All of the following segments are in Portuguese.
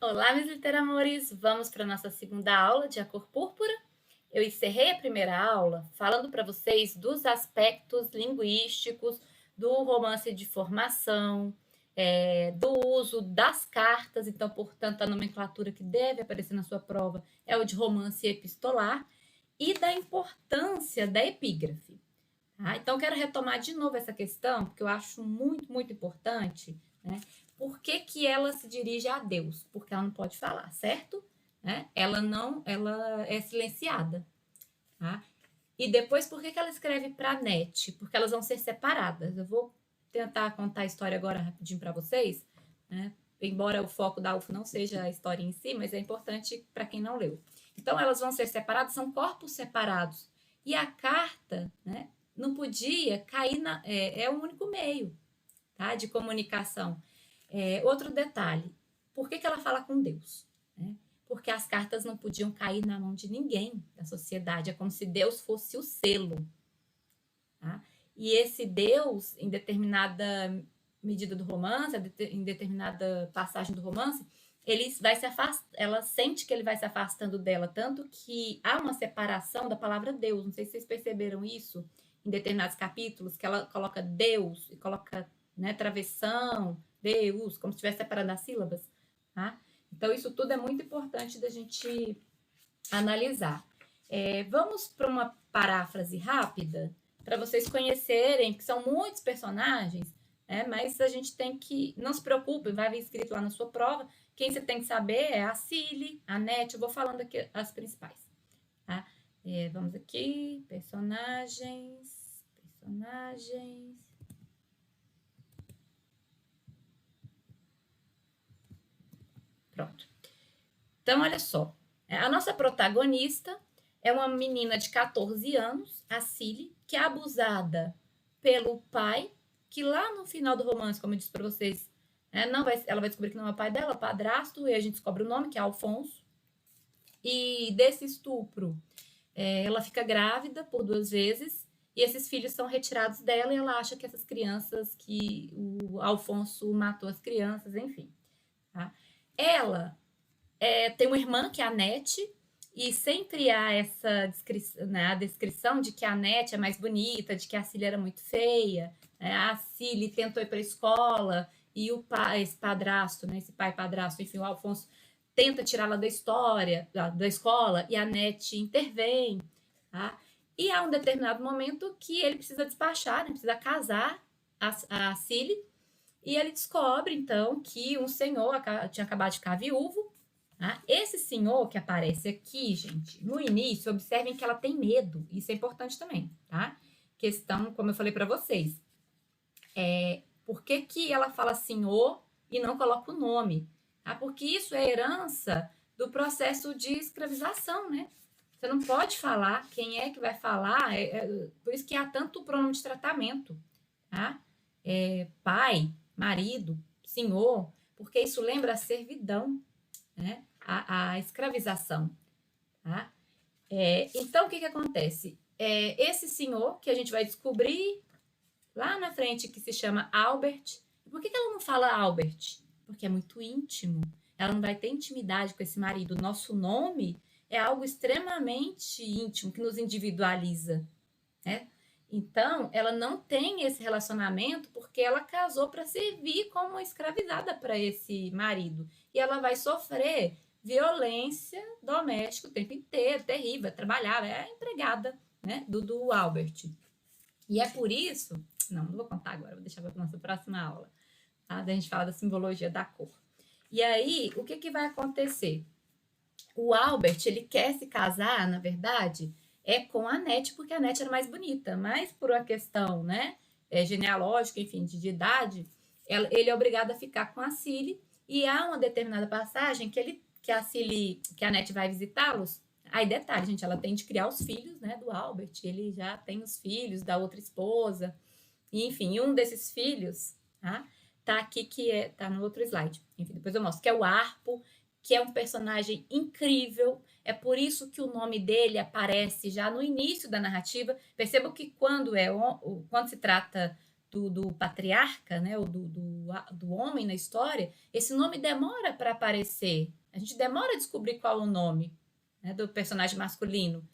Olá, meus literamores! Vamos para a nossa segunda aula de A Cor Púrpura. Eu encerrei a primeira aula falando para vocês dos aspectos linguísticos do romance de formação, do uso das cartas, então, portanto, a nomenclatura que deve aparecer na sua prova é o de romance epistolar, e da importância da epígrafe. Tá? Então, quero retomar de novo essa questão, porque eu acho muito, muito importante, né? Por que, que ela se dirige a Deus? Porque ela não pode falar, certo? Né? Ela é silenciada. Tá? E depois, por que, que ela escreve para Net? Porque elas vão ser separadas. Eu vou tentar contar a história agora rapidinho para vocês, né? Embora o foco da UFO não seja a história em si, mas é importante para quem não leu. Então, elas vão ser separadas, são corpos separados. E a carta, né, não podia cair é o único meio, tá, de comunicação. Outro detalhe, por que, que ela fala com Deus? Né? Porque as cartas não podiam cair na mão de ninguém da sociedade, é como se Deus fosse o selo. Tá? E esse Deus, em determinada medida do romance, em determinada passagem do romance, ela sente que ele vai se afastando dela, tanto que há uma separação da palavra Deus. Não sei se vocês perceberam isso em determinados capítulos, que ela coloca Deus e coloca, né, travessão, Deus, como se estivesse separando as sílabas. Tá? Então, isso tudo é muito importante da gente analisar. Vamos para uma paráfrase rápida, para vocês conhecerem, que são muitos personagens, né? Mas a gente tem que. Não se preocupe, vai vir escrito lá na sua prova. Quem você tem que saber é a Cili, a Nete, eu vou falando aqui as principais. Tá? Vamos aqui, personagens. Pronto. Então, olha só. A nossa protagonista é uma menina de 14 anos, a Cili, que é abusada pelo pai, que lá no final do romance, como eu disse para vocês, ela vai descobrir que não é o pai dela, é o padrasto, e a gente descobre o nome, que é Alfonso. E desse estupro, ela fica grávida por 2 vezes, e esses filhos são retirados dela, e ela acha que essas crianças, que o Alfonso matou as crianças, enfim. Tá? Ela tem uma irmã, que é a Nete, e sempre há essa descrição, né, a descrição de que a Nete é mais bonita, de que a Cília era muito feia, né? A Cília tentou ir para a escola, e o pai, esse padrasto, né, esse pai padrasto, enfim, o Alfonso tenta tirá-la da escola, e a Nete intervém. Tá? E há um determinado momento que ele precisa despachar, né, precisa casar a Cília, e ele descobre, então, que um senhor tinha acabado de ficar viúvo. Tá? Esse senhor que aparece aqui, gente, no início, observem que ela tem medo. Isso é importante também, tá? Questão, como eu falei para vocês. Por que, que ela fala senhor e não coloca o nome? Tá? Porque isso é herança do processo de escravização, né? Você não pode falar quem é que vai falar. Por isso que há tanto pronome de tratamento, tá? Pai, marido, senhor, porque isso lembra a servidão, né? A escravização. Tá? Então, o que, que acontece? Esse senhor, que a gente vai descobrir lá na frente, que se chama Albert. Por que, que ela não fala Albert? Porque é muito íntimo. Ela não vai ter intimidade com esse marido. Nosso nome é algo extremamente íntimo, que nos individualiza. Né? Então, ela não tem esse relacionamento porque ela casou para servir como escravizada para esse marido. E ela vai sofrer violência doméstica o tempo inteiro, terrível, trabalhava, é a empregada, né, do Albert. E é por isso, não vou contar agora, vou deixar para a nossa próxima aula, tá? Da gente falar da simbologia da cor. E aí, o que, que vai acontecer? O Albert, ele quer se casar, na verdade, com a Nete, porque a Nete era mais bonita, mas por uma questão, né, genealógica, enfim, de idade, ele é obrigado a ficar com a Cili, e há uma determinada passagem que a Nete vai visitá-los. Aí, detalhe, gente, ela tem de criar os filhos, né, do Albert, ele já tem os filhos da outra esposa, e, enfim, um desses filhos, tá aqui, tá no outro slide, enfim, depois eu mostro, que é o Arpo, que é um personagem incrível, é por isso que o nome dele aparece já no início da narrativa. Percebam que quando se trata do patriarca, né, ou do homem na história, esse nome demora para aparecer. A gente demora a descobrir qual é o nome, né, do personagem masculino,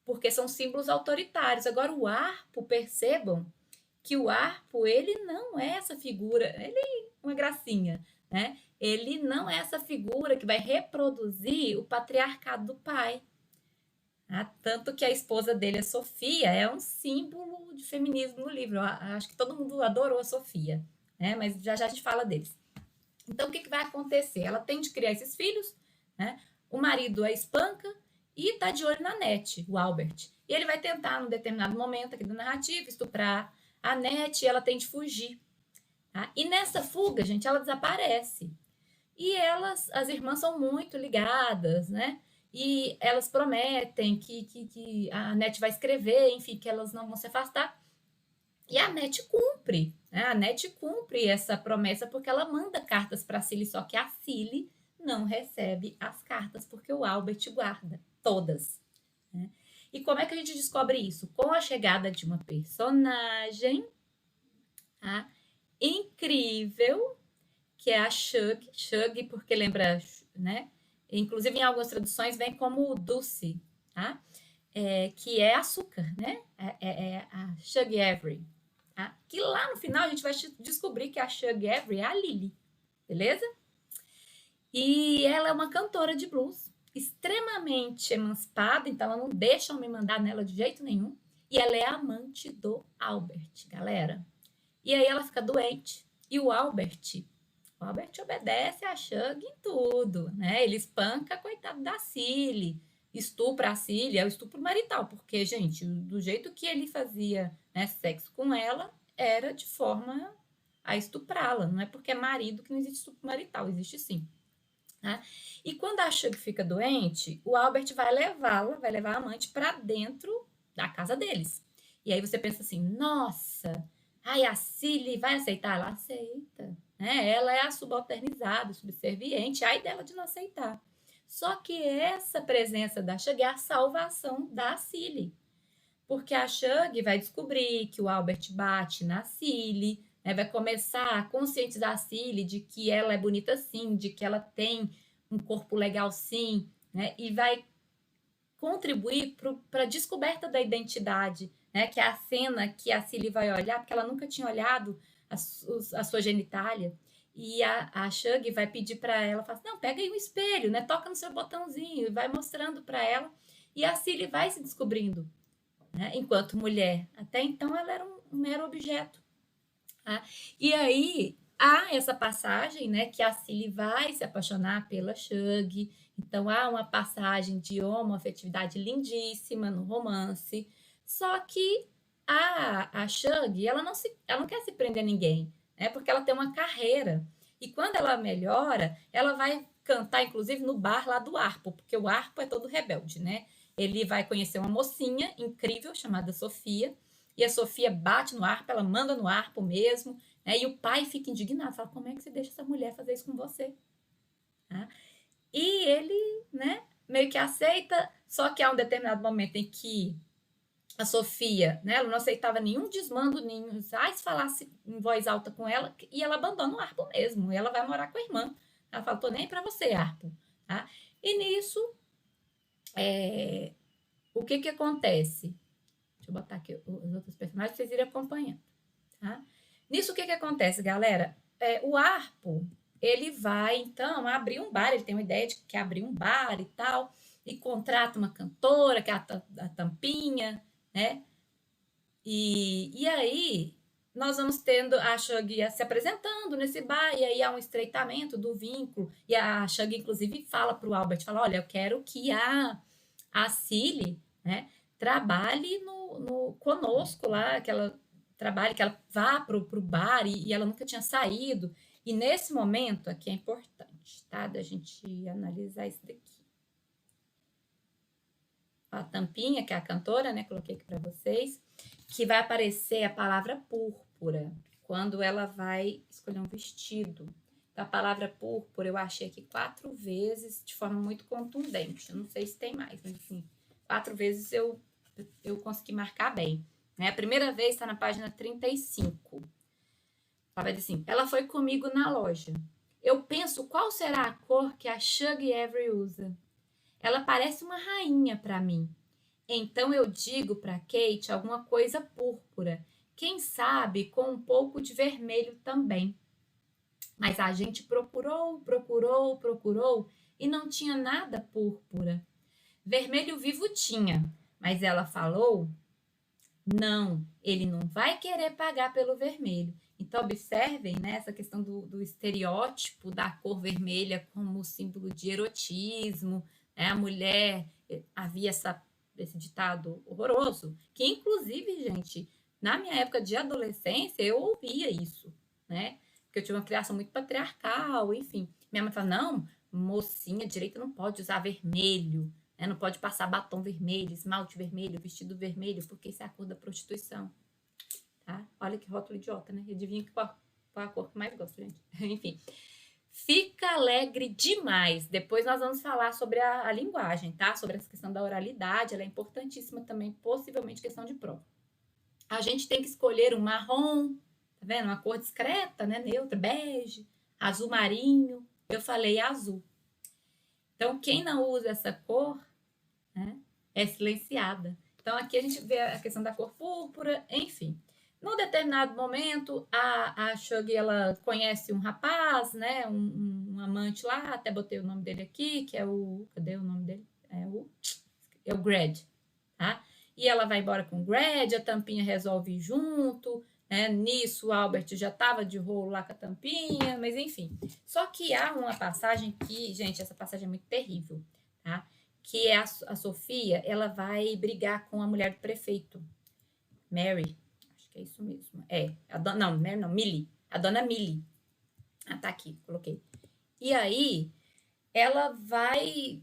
porque são símbolos autoritários. Agora, o Harpo, percebam que o Harpo, ele não é essa figura, ele é uma gracinha, né? Ele não é essa figura que vai reproduzir o patriarcado do pai. Tanto que a esposa dele, a Sofia, é um símbolo de feminismo no livro. Eu acho que todo mundo adorou a Sofia, né? Mas já já a gente fala deles. Então, o que vai acontecer? Ela tem de criar esses filhos, né? O marido a espanca e tá de olho na Nete, o Albert. E ele vai tentar, num determinado momento aqui da narrativa, estuprar a Nete e ela tem de fugir. Tá? E nessa fuga, gente, ela desaparece. E as irmãs são muito ligadas, né? E elas prometem que a Nete vai escrever, enfim, que elas não vão se afastar. E a Nete cumpre, né? A Nete cumpre essa promessa porque ela manda cartas para a Cilly, só que a Cilly não recebe as cartas porque o Albert guarda todas. Né? E como é que a gente descobre isso? Com a chegada de uma personagem incrível, que é a Shug, porque lembra, né? Inclusive, em algumas traduções, vem como Dulce, tá? Que é açúcar, né? É a Shug Avery. Tá? Que lá no final a gente vai descobrir que a Shug Avery é a Lily, beleza? E ela é uma cantora de blues, extremamente emancipada, então ela não deixa eu me mandar nela de jeito nenhum. E ela é amante do Albert, galera. E aí ela fica doente. E o Albert obedece a Shug em tudo, né? Ele espanca, coitado da Cilly, estupra a Cilly, é o estupro marital, porque, gente, do jeito que ele fazia, né, sexo com ela, era de forma a estuprá-la. Não é porque é marido que não existe estupro marital, existe sim. Né? E quando a Shug fica doente, o Albert vai levar a amante para dentro da casa deles. E aí você pensa assim, nossa, a Cilly vai aceitar? Ela aceita. Né? Ela é a subalternizada, subserviente, ai dela de não aceitar. Só que essa presença da Shug é a salvação da Cilly. Porque a Shug vai descobrir que o Albert bate na Cilly, né? Vai começar a conscientizar a Cilly de que ela é bonita sim, de que ela tem um corpo legal sim, né? E vai contribuir para a descoberta da identidade, né? Que é a cena que a Cilly vai olhar, porque ela nunca tinha olhado a sua genitália. E a Shug vai pedir para ela, fala assim, não, pega aí um espelho, né? Toca no seu botãozinho e vai mostrando para ela. E a Cilly vai se descobrindo, né? Enquanto mulher. Até então ela era um mero objeto. Tá? E aí há essa passagem, né, que a Cilly vai se apaixonar pela Shug. Então há uma passagem de homoafetividade lindíssima no romance. Só que a Shug, ela não quer se prender a ninguém, né, porque ela tem uma carreira. E quando ela melhora, ela vai cantar, inclusive, no bar lá do Harpo, porque o Harpo é todo rebelde, né? Ele vai conhecer uma mocinha incrível chamada Sofia, e a Sofia bate no Harpo, ela manda no Harpo mesmo, né? E o pai fica indignado, fala, como é que você deixa essa mulher fazer isso com você? Tá? E ele, né, meio que aceita, só que há um determinado momento em que a Sofia, né, ela não aceitava nenhum desmando, nenhum, se falasse em voz alta com ela, e ela abandona o Harpo mesmo, e ela vai morar com a irmã. Ela fala, tô nem pra você, Harpo. Tá? E nisso, o que acontece? Deixa eu botar aqui os outros personagens para vocês irem acompanhando. Tá? Nisso, o que acontece, galera? O Harpo, ele vai, então, abrir um bar. Ele tem uma ideia de que quer abrir um bar e tal. E contrata uma cantora, que é a Tampinha, né? E aí, nós vamos tendo a Shug se apresentando nesse bar. E aí há um estreitamento do vínculo. E a Shug, inclusive, fala para o Albert, fala, olha, eu quero que a Cilly, né, trabalhe conosco lá, que ela trabalhe, que ela vá para o bar e ela nunca tinha saído. E nesse momento aqui é importante, tá? Da gente analisar isso daqui. A Tampinha, que é a cantora, né? Coloquei aqui para vocês, que vai aparecer a palavra púrpura quando ela vai escolher um vestido. Então, a palavra púrpura eu achei aqui 4 vezes de forma muito contundente. Eu não sei se tem mais, mas assim, 4 vezes eu consegui marcar bem. Né? A primeira vez está na página 35. Ela vai dizer assim: ela foi comigo na loja. Eu penso qual será a cor que a Shug Avery usa. Ela parece uma rainha para mim. Então eu digo para Kate alguma coisa púrpura. Quem sabe com um pouco de vermelho também. Mas a gente procurou e não tinha nada púrpura. Vermelho vivo tinha, mas ela falou: não, ele não vai querer pagar pelo vermelho. Então, observem, né, essa questão do estereótipo da cor vermelha como símbolo de erotismo. Né? A mulher, havia esse ditado horroroso, que inclusive, gente, na minha época de adolescência, eu ouvia isso, né? Porque eu tive uma criação muito patriarcal, enfim. Minha mãe fala: não, mocinha direita não pode usar vermelho. Né? Não pode passar batom vermelho, esmalte vermelho, vestido vermelho, porque isso é a cor da prostituição. Tá? Olha que rótulo idiota, né? Adivinha qual a cor que mais gosto, gente. Enfim. Fica alegre demais. Depois nós vamos falar sobre a linguagem, tá? Sobre essa questão da oralidade. Ela é importantíssima também, possivelmente questão de prova. A gente tem que escolher um marrom, tá vendo? Uma cor discreta, né? Neutra, bege, azul marinho. Eu falei azul. Então, quem não usa essa cor, né, é silenciada. Então, aqui a gente vê a questão da cor púrpura, enfim. Num determinado momento, a Shug, ela conhece um rapaz, né, um amante lá, até botei o nome dele aqui, que é o... Cadê o nome dele? É o Grad, tá? E ela vai embora com o Grad, a Tampinha resolve ir junto, né? Nisso o Albert já estava de rolo lá com a Tampinha, mas enfim. Só que há uma passagem que, gente, essa passagem é muito terrível, tá? Que é a Sofia, ela vai brigar com a mulher do prefeito, Mary, acho que é isso mesmo. Não, Mary não, Millie, a dona Millie. Ah, tá aqui, coloquei. E aí, ela vai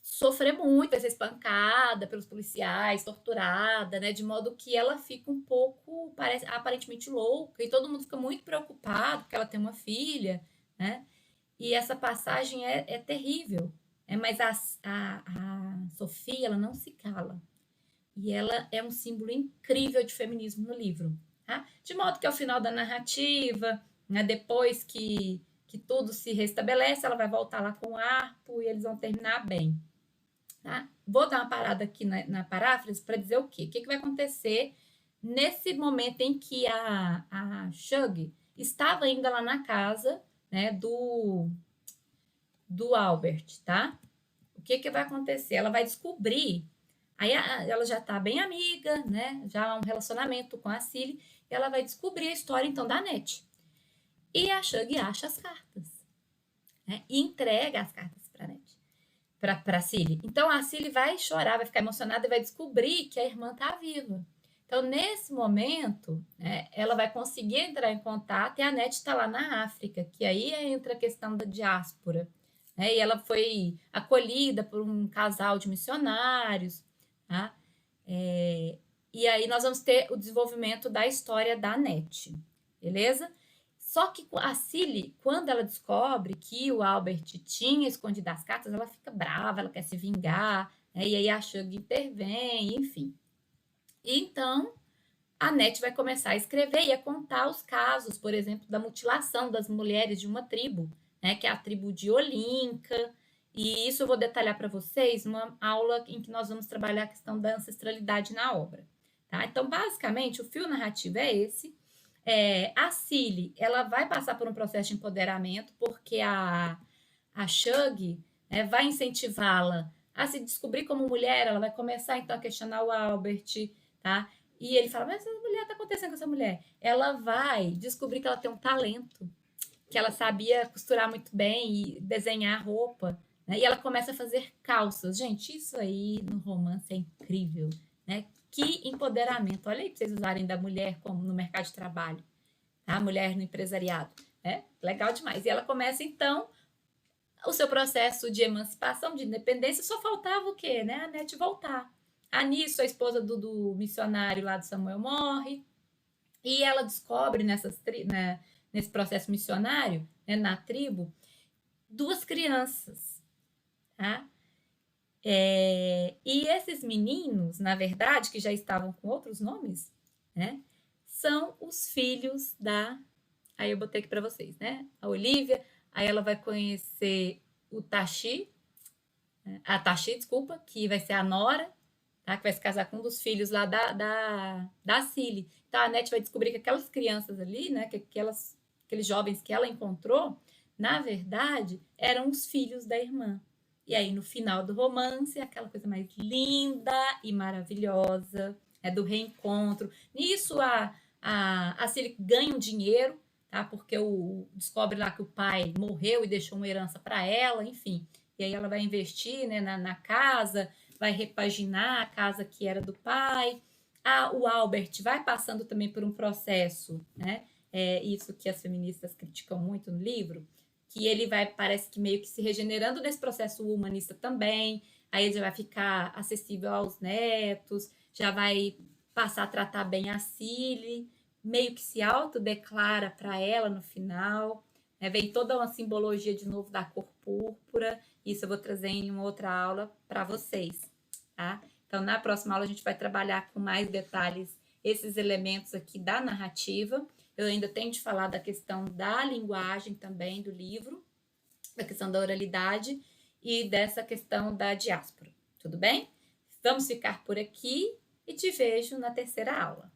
sofrer muito, vai ser espancada pelos policiais, torturada, né? De modo que ela fica um pouco, parece, aparentemente louca, e todo mundo fica muito preocupado porque ela tem uma filha, né? E essa passagem é terrível. Mas a Sofia, ela não se cala. E ela é um símbolo incrível de feminismo no livro. Tá? De modo que ao final da narrativa, né, depois que tudo se restabelece, ela vai voltar lá com o arco e eles vão terminar bem. Tá? Vou dar uma parada aqui na paráfrase para dizer o quê? O que vai acontecer nesse momento em que a Shug estava ainda lá na casa, né, do Albert, tá? O que vai acontecer? Ela vai descobrir, aí ela já tá bem amiga, né? Já há um relacionamento com a Cilly, e ela vai descobrir a história, então, da Annette. E a Shug acha as cartas, né? E entrega as cartas para a Annette, para a Cilly. Então, a Cilly vai chorar, vai ficar emocionada e vai descobrir que a irmã tá viva. Então, nesse momento, né, ela vai conseguir entrar em contato e a Annette está lá na África, que aí entra a questão da diáspora. E ela foi acolhida por um casal de missionários, tá? E aí nós vamos ter o desenvolvimento da história da Annette, beleza? Só que a Cilly, quando ela descobre que o Albert tinha escondido as cartas, ela fica brava, ela quer se vingar, né? E aí a Shug intervém, enfim. Então, a Annette vai começar a escrever e a contar os casos, por exemplo, da mutilação das mulheres de uma tribo, né, que é a tribo de Olinca, e isso eu vou detalhar para vocês numa aula em que nós vamos trabalhar a questão da ancestralidade na obra. Tá? Então, basicamente, o fio narrativo é esse. A Cilly, ela vai passar por um processo de empoderamento, porque a Shug, né, vai incentivá-la a se descobrir como mulher, ela vai começar, então, a questionar o Albert, tá? E ele fala: mas essa mulher, está acontecendo com essa mulher? Ela vai descobrir que ela tem um talento, que ela sabia costurar muito bem e desenhar roupa, né? E ela começa a fazer calças. Gente, isso aí no romance é incrível, né? Que empoderamento. Olha aí para vocês usarem da mulher como no mercado de trabalho, tá? A mulher no empresariado, né? Legal demais. E ela começa, então, o seu processo de emancipação, de independência. Só faltava o quê, né? A Annette voltar. Nisso, a esposa do missionário lá do Samuel morre, e ela descobre nesse processo missionário, né, na tribo, 2 crianças, tá? E esses meninos, na verdade, que já estavam com outros nomes, né, são os filhos da Aí eu botei aqui para vocês, né? A Olivia, aí ela vai conhecer o Tashi, a Tashi, desculpa, que vai ser a Nora, tá? Que vai se casar com um dos filhos lá da Cilly. Então a Annette vai descobrir que aquelas crianças ali, né? Que aqueles jovens que ela encontrou, na verdade, eram os filhos da irmã. E aí, no final do romance, aquela coisa mais linda e maravilhosa, do reencontro. Nisso, a Cilly ganha um dinheiro, tá? Porque descobre lá que o pai morreu e deixou uma herança para ela, enfim. E aí ela vai investir, né, na casa, vai repaginar a casa que era do pai. O Albert vai passando também por um processo, né? Isso que as feministas criticam muito no livro, que ele vai, parece que meio que se regenerando nesse processo humanista também. Aí ele já vai ficar acessível aos netos, já vai passar a tratar bem a Cilly, meio que se autodeclara para ela no final. Vem toda uma simbologia de novo da cor púrpura. Isso eu vou trazer em uma outra aula para vocês, tá? Então, na próxima aula, a gente vai trabalhar com mais detalhes esses elementos aqui da narrativa. Eu ainda tenho de falar da questão da linguagem também do livro, da questão da oralidade e dessa questão da diáspora. Tudo bem? Vamos ficar por aqui e te vejo na terceira aula.